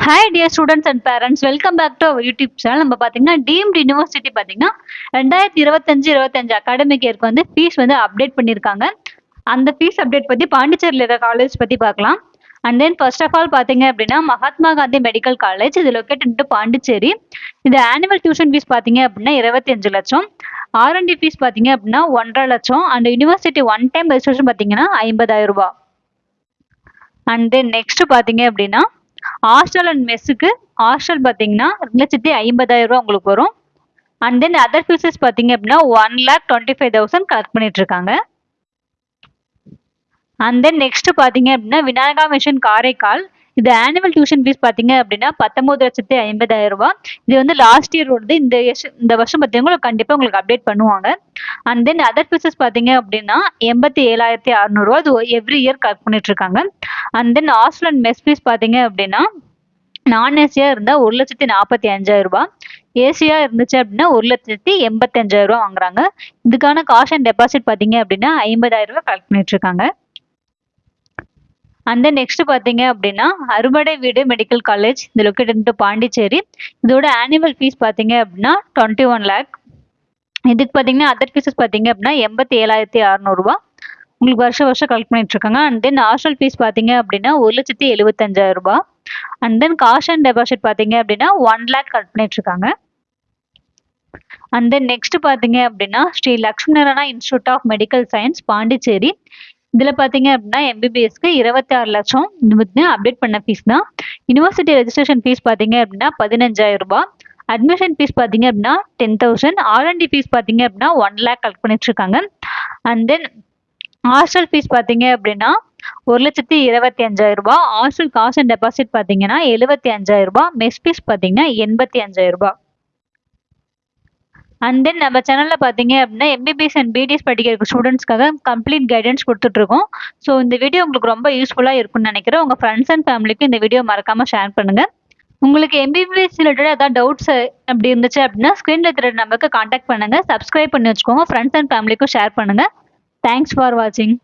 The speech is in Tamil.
Hi dear students and parents, welcome back to our YouTube channel. நம்ம பார்த்தீங்கன்னா டீம்டு யூனிவர்சிட்டி பார்த்தீங்கன்னா 2025 அகாடமிக் இயர்க்கு வந்து ஃபீஸ் வந்து அப்டேட் பண்ணியிருக்காங்க. அந்த ஃபீஸ் அப்டேட் பற்றி பாண்டிச்சேரியில் இருக்க காலேஜ் பற்றி பார்க்கலாம். And then first of all பார்த்தீங்க அப்படின்னா மகாத்மா காந்தி மெடிக்கல் காலேஜ் இது லொக்கேட்டட் டு பாண்டிச்சேரி. இது ஆனுவல் டியூஷன் ஃபீஸ் பார்த்தீங்க அப்படின்னா 25 லட்சம். ஆர்என்டி ஃபீஸ் பார்த்தீங்க அப்படின்னா 1.5 லட்சம். And university one time registration பார்த்தீங்கன்னா 50,000 ரூபாய். அண்ட் தென் நெக்ஸ்ட் பார்த்தீங்க அப்படின்னா ஹாஸ்டல் அண்ட் மெஸ்ஸுக்கு ஹாஸ்டல் பார்த்தீங்கன்னா 2,50,000 ரூபா உங்களுக்கு வரும். அண்ட் தென் அதர் ஃபீஸஸ் பார்த்தீங்க அப்படின்னா 1,25,000 கலெக்ட் பண்ணிட்டு இருக்காங்க. அண்ட் தென் நெக்ஸ்ட் பார்த்தீங்க அப்படின்னா விநாயகா மிஷன் காரைக்கால் இது ஆனுவல் டியூஷன் ஃபீஸ் பார்த்தீங்க அப்படின்னா 19,50,000 ரூபாய். இது வந்து லாஸ்ட் இயர் வந்து இந்த வருஷம் பார்த்தீங்கன்னா கண்டிப்பாக உங்களுக்கு அப்டேட் பண்ணுவாங்க. அண்ட் தென் அதர் ஃபீஸஸ் பார்த்தீங்க அப்படின்னா 87,600 ரூபா இது எவ்ரி இயர் கலெக்ட் பண்ணிட்டு இருக்காங்க. And then hostel and mess fees பார்த்தீங்க அப்படின்னா நான் ஏசியா இருந்தால் 1,45,000 ரூபாய். ஏசியா இருந்துச்சு அப்படின்னா 1,85,000 ரூபாய் வாங்குறாங்க. இதுக்கான காஷ் அண்ட் டெபாசிட் பார்த்தீங்க அப்படின்னா 50,000 ரூபாய் கலெக்ட் பண்ணிட்டு இருக்காங்க. அண்ட் தென் நெக்ஸ்ட் பார்த்தீங்க அப்படின்னா அறுபடை வீடு மெடிக்கல் காலேஜ் இது லொக்கேட்டட் டு பாண்டிச்சேரி. இதோட ஆனுவல் ஃபீஸ் பார்த்தீங்க அப்படின்னா 21 லேக். இதுக்கு பார்த்தீங்கன்னா அதர் ஃபீஸஸ் பார்த்தீங்க அப்படின்னா 87,600 ரூபாய் உங்களுக்கு வருஷம் கலெக்ட் பண்ணிட்டு இருக்காங்க. அண்ட் தென் ஹாஸ்டல் ஃபீஸ் பார்த்தீங்க அப்படின்னா 1,75,000 ரூபாய். And then cash and deposit பார்த்தீங்க அப்படின்னா 1 லேக் கலெக்ட் பண்ணிட்டு இருக்காங்க. அண்ட் தென் நெக்ஸ்ட் பார்த்தீங்க அப்படின்னா Sri Lakshmi Narayana institute of medical science Pondicherry இதுல பாத்தீங்க அப்படின்னா எம்பிபிஎஸ்க்கு 26 லட்சம். இது அப்டேட் பண்ண ஃபீஸ் தான். யூனிவர்சிட்டி ரெஜிஸ்ட்ரேஷன் ஃபீஸ் பாத்தீங்க அப்படின்னா 15,000 ரூபாய். அட்மிஷன் ஃபீஸ் பாத்தீங்க அப்படின்னா 10,000. ஆர்என்டி ஃபீஸ் பாத்தீங்க அப்படின்னா 1 லேக் கலெக்ட் பண்ணிட்டு இருக்காங்க. அண்ட் தென் ஹாஸ்டல் ஃபீஸ் பாத்தீங்க அப்படின்னா 1,25,000 ரூபாய். ஹாஸ்டல் காஸ்ட் அண்ட் டெபாசிட் பாத்தீங்கன்னா 75,000 ரூபாய். மெஸ் ஃபீஸ் பாத்தீங்கன்னா 85,000 ரூபாய். அண்ட் தென் நம்ம சேனல்ல பாத்தீங்க அப்படின்னா எம்பிபிஎஸ் அண்ட் பிடிஎஸ் படிக்கிற ஸ்டூடெண்ட்ஸ்க்காக கம்ப்ளீட் கைடன்ஸ் கொடுத்துட்டு இருக்கோம். ஸோ இந்த வீடியோ உங்களுக்கு ரொம்ப யூஸ்ஃபுல்லா இருக்கும்னு நினைக்கிறேன். உங்க ஃப்ரெண்ட்ஸ் அண்ட் ஃபேமிலிக்கு இந்த வீடியோ மறக்காம ஷேர் பண்ணுங்க. உங்களுக்கு எம்பிபிஎஸ் ரிலேட்டட் ஏதாவது டவுட்ஸ் அப்படி இருந்துச்சு அப்படின்னா ஸ்கிரீன்ல தெரிய நம்பருக்கு கான்டாக்ட் பண்ணுங்க. சப்ஸ்கிரைப் பண்ணி வச்சுக்கோங்க. ஃப்ரெண்ட்ஸ் அண்ட் ஃபேமிலிக்கும் ஷேர் பண்ணுங்க. தேங்க்ஸ் ஃபார் வாட்சிங்.